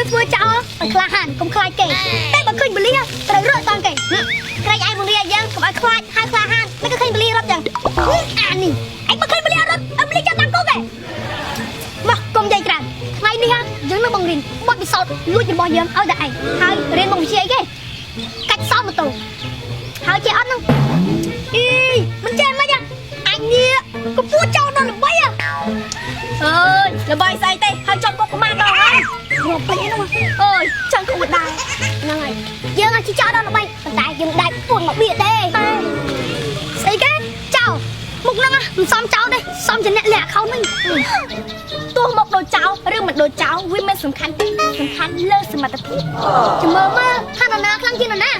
យើងធ្វើចោលឲ្យខ្លាហានកុំខ្លាចគេតែបើឃើញបលីត្រូវរត់តាំងគេក្រែងឯងបង្រៀនយើងកុំឲ្យខ្លាចហើយខ្លាហានមិនក៏ឃើញបលីរត់ចឹងអានេះឯងបើឃើញបលីរត់អត់បលីចាំតាំងគុកទេមកកុំនិយាយច្រើនថ្ងៃនេះយើងនឹងបង្រៀនបទពិសោធន៍លួចរបស់យើងឲ្យតែឯងហើយរៀនមកវិជ្ជាអីគេកាច់សោម៉ូតូហើយចេះអត់ហ្នឹងអីមិនចេះមិនអញនេះក៏ពួតចោលដល់ល្បីអើយល្បីស្អីទេហើយចង់គុកប្រមាណដល់ហើយមកពេញហ្នឹងអើយចង់គួតដែរហ្នឹងហើយយើងអាចចោលដល់ល្បីប៉ុន្តែយើងដៃពួនមកបៀកទេស្អីគេចោលមុខហ្នឹងមិនសមចោលទេសមជាអ្នកលាក់ខោហ្នឹងទោះមកដូចចោលឬមិនដូចចោលវាមិនសំខាន់ទេសំខាន់លើសមត្ថភាពចាំមើលថានរណាខ្លាំងជាងនរណា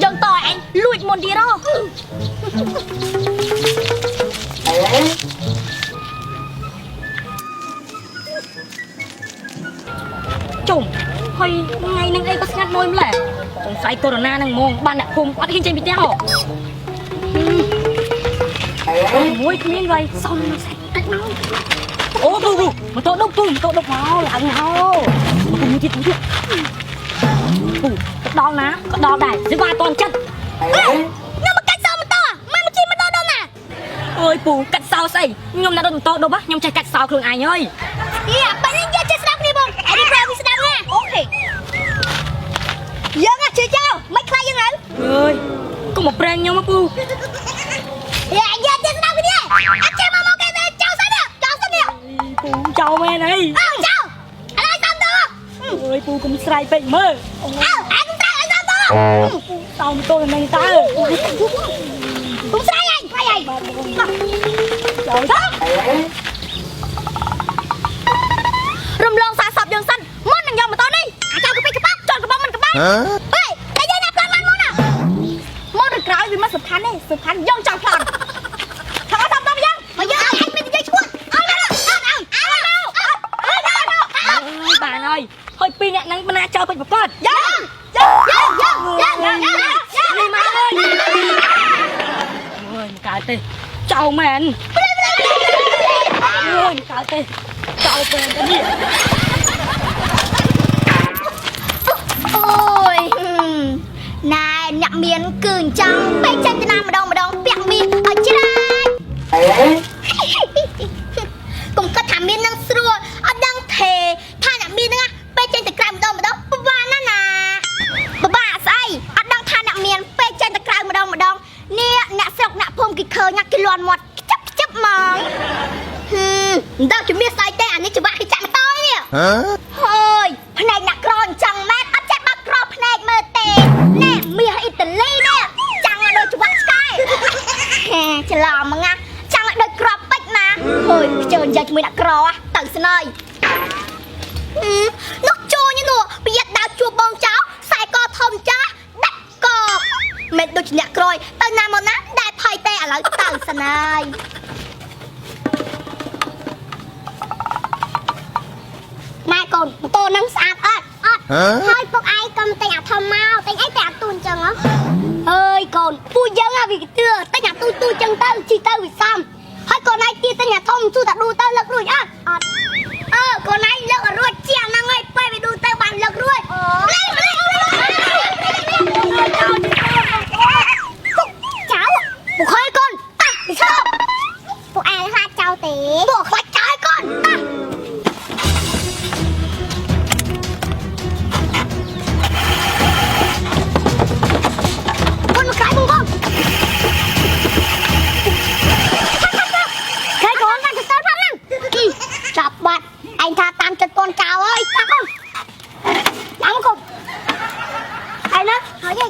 យើងតឲ្យឯងលួចមុនទីរកជុំហើយថ្ងៃហ្នឹងអីក៏ស្ងាត់មួយម្ល៉េះសង្ស័យកូវីដហ្នឹងហ្មងបានអ្នកភូមិអត់ហ៊ានចេញពីផ្ទះហ៎មួយគ្មានវ៉ៃសុំមកសាច់តិចមកអូពូមកតោដប់ពូមកតោដប់មកឡើងមកពូមួយទៀតពូទៅដល់ណាក៏ដល់ដែរវាបានតន់ចិត្តខ្ញុំមកកាច់សោម៉ូតូមិនមកជិះម៉ូតូដល់ណាអើយពូកាច់សោស្អីខ្ញុំណារត់ម៉ូតូដប់ខ្ញុំចេះកាច់សោខ្លួនឯងហើយបើយើងចេះស្ដាប់គ្នាបងអីប្រើវាស្ដាប់ណាអូខេយើងជឿចោលមិនខ្លាចយើងហើយអើយកុំមកប្រេងខ្ញុំមកពូយើងចេះស្ដាប់គ្នាអត់ចេះមកគេទេចោលសិនចោលសិនពូចោលមែនអីចោលឥឡូវតាមទៅអើយពូកុំស្រែកពេកមើលអើអញតាមទៅតាមទៅនឹងតើកុំស្រែកអញខ្លាចអញចូលទៅរំលងសាសពយើងសិនមុននឹងយកម៉ូតូនេះអាចោលក្បិចក្បាក់ចន់ក្បោមិនក្បាក់ហេតែយើងណាប្លន់បានមុនណាមុនឬក្រោយវាមិនសំខាន់ទេសំខាន់យើងចង់ប្លន់ថតតាមយើងមកយើងឲ្យអញមាននិយាយឈួតអើបានហើយហើយពីរអ្នកហ្នឹងមិនណាចោលពេចប្រកបយើងនេះមកអើយមិនកើតទេចោលមែនអូយកើតទេចោលពេញទៅនេះអូយណែអ្នកមានគឺអញ្ចឹងពេកចេញទៅណាម្ដងពាក់មាសឲ្យច្រាយកុំគិតថាមាននឹងស្រួលអត់ដឹងទេថាអ្នកមានហ្នឹងពេកចេញទៅក្រៅម្ដងពិបាកណាពិបាកស្អីអត់ដឹងថាអ្នកមានពេកចេញទៅក្រៅម្ដងនេះអ្នកស្រុកអ្នកភូមិគេឃើញគេលន់មាត់ខ្ជិបហ្មងមិនដឹងជំនាញស្អីទេអានេះច្បាស់គេចាក់ម៉ូតូនេះហើយភ្នែកអ្នកក្រអញ្ចឹងម៉ែអត់ចេះបាត់ក្រភ្នែកមើលទេណែមាសអ៊ីតាលីនេះចាំងឲ្យដូចច្បាស់ឆ្កែច្រឡំហ្នឹងចាំងឲ្យដូចក្របពេជ្រណាហើយខ្ជិលនិយាយជាមួយអ្នកក្រទៅស្នើនោះចូលនេះនោះប្រយ័ត្នដើរជួបបងចៅខ្សែកធំចាស់ដាច់កមិនដូចអ្នកក្រយទៅណាមកណាដែលផៃទេឥឡូវទៅស្នើម៉ែកូនម៉ូតូហ្នឹងស្អាតអត់ហើយពុកឯងកុំតែអាធំមកតែអីតែអាទូនចឹងហ៎ហើយកូនពូយើងវាគិតតែអាទូចឹងទៅជីទៅវាសំហើយកូនឯងទៀតតែអាធំទូតាឌូទៅលឹករួចអត់កូនឯងលឹករួចជាងហ្នឹងហើយពេលវាឌូទៅបានលឹករួចចៅពុកហើយកូនទៅឈប់ពុកឯងខ្លាចចៅទេពុកខ្លាចចៅកូនចាប់បាត់ឯងថាតាមចិត្តកូនចៅអើយតាកូនឯណាហើយ